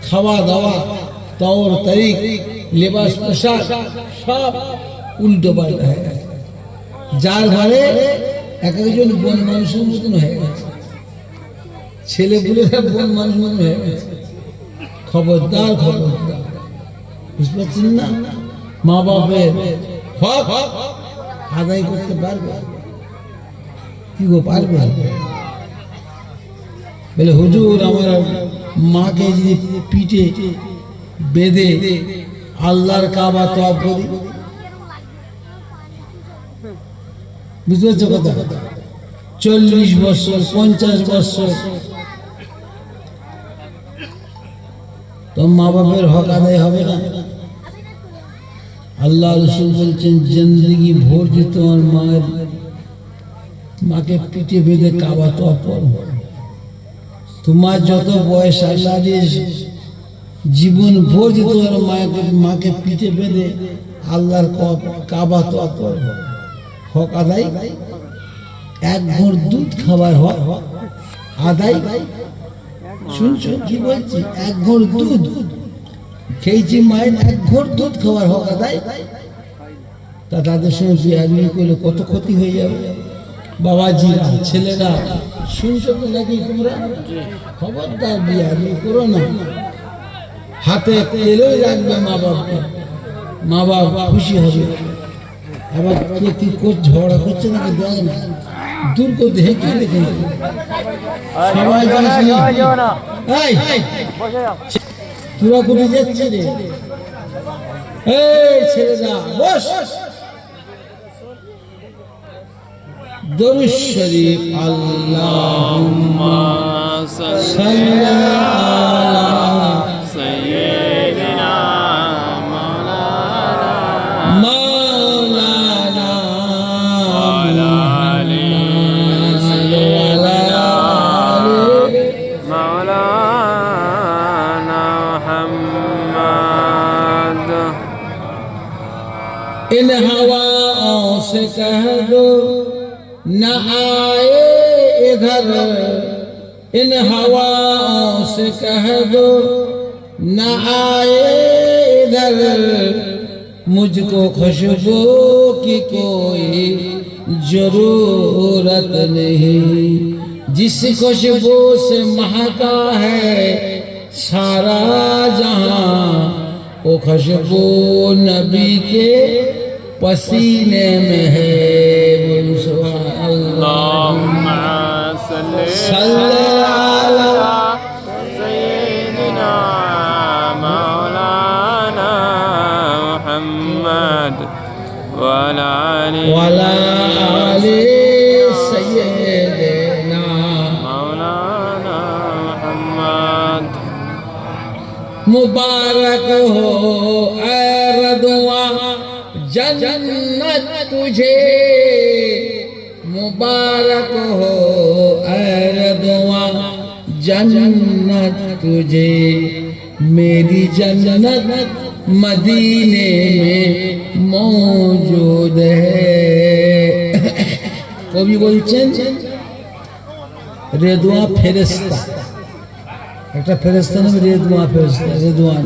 খাওয়া দাওয়া, তওর তরিক, লেবাস পোশাক সব উল্টো পাল্টা হয়ে গেছে। যার ঘরে এক একজন বন মানুষের মতন হয়ে গেছে, ছেলে পুলেরা বন মানুষ মতন হয়ে গেছে। খবরদার খবরদার, বুঝতে পারছেন না? মা বাপের হক আদায় করতে পারবে কি গো? পারবে? বলে হুজুর আমার মাকে যদি পিঠে বেঁধে আল্লাহর কাবা তওয়াফ করি, বুঝতে পারছো কথা? 40 বছর 50 বছর তো মা বাপের হক আদায় হবে না? আল্লাহ রসুল বলছেন জিন্দেগি ভোর যে তোমার মাকে পিঠে বেঁধে কাবা তওয়াফ করো। তোমার যত বয়স আল্লাহ দিয়েছে, জীবন ভোর যে তোমার মাকে পিঠে বেঁধে আল্লাহর কাবা তওয়াফ করো। হক আদায়। এক ঘর দুধ খাবার হক আদায়। শুনছো কি বলছি? এক ঘর দুধ খেয়েছি মায়ের, এক ঘর দুধ খাবার হক আদায়। তা তাদের সঙ্গে বিয়ে করলে কত ক্ষতি হয়ে যাবে। বাবাজিরা, ছেলেরা, শুনছো তো নাকি তোমরা? খবরদার বিয়ে করো না। হাতে তেলেও রাখবে মা বাপকে, মা বাপ খুশি হবে। আবার কে কি ঝগড়া করছে নাকি দেয় না, দূর করতে হেঁটে দেখে সবাই তোরা কোথায় যাচ্ছে রে? এই ছেলেরা বস। দরুদ শরীফ আল্লাহুম্মা সাল্লি আলা সাইয়্যিদিনা মাওলানা ওয়ালা আলি সাইয়্যিদিনা মাওলানা মুহাম্মদ। इन हवाओं से कह दो न आए इधर, इन हवाओं से कह दो न आए इधर, मुझको खुशबू की कोई जरूरत नहीं, जिस खुशबू से महका है सारा जहां, वो खुशबू नबी के पसीने में है। अल्लाहुम्मा सल्ली अला सय्यिदिना मौलाना मुहम्मद वअला आलि सय्यिदिना मौलाना मुहम्मद। मुबारक हो ऐ रदवा जन्नत तुझे, मुबारक हो ऐ रदवा जन्नत तुझे, मेरी जन्नत मदीने में मौजूद है। कवि बोलছেন রেদওয়া ফেরেশতা, একটা ফেরেশতা নাম রেদওয়া ফেরেশতা, রেদওয়ান।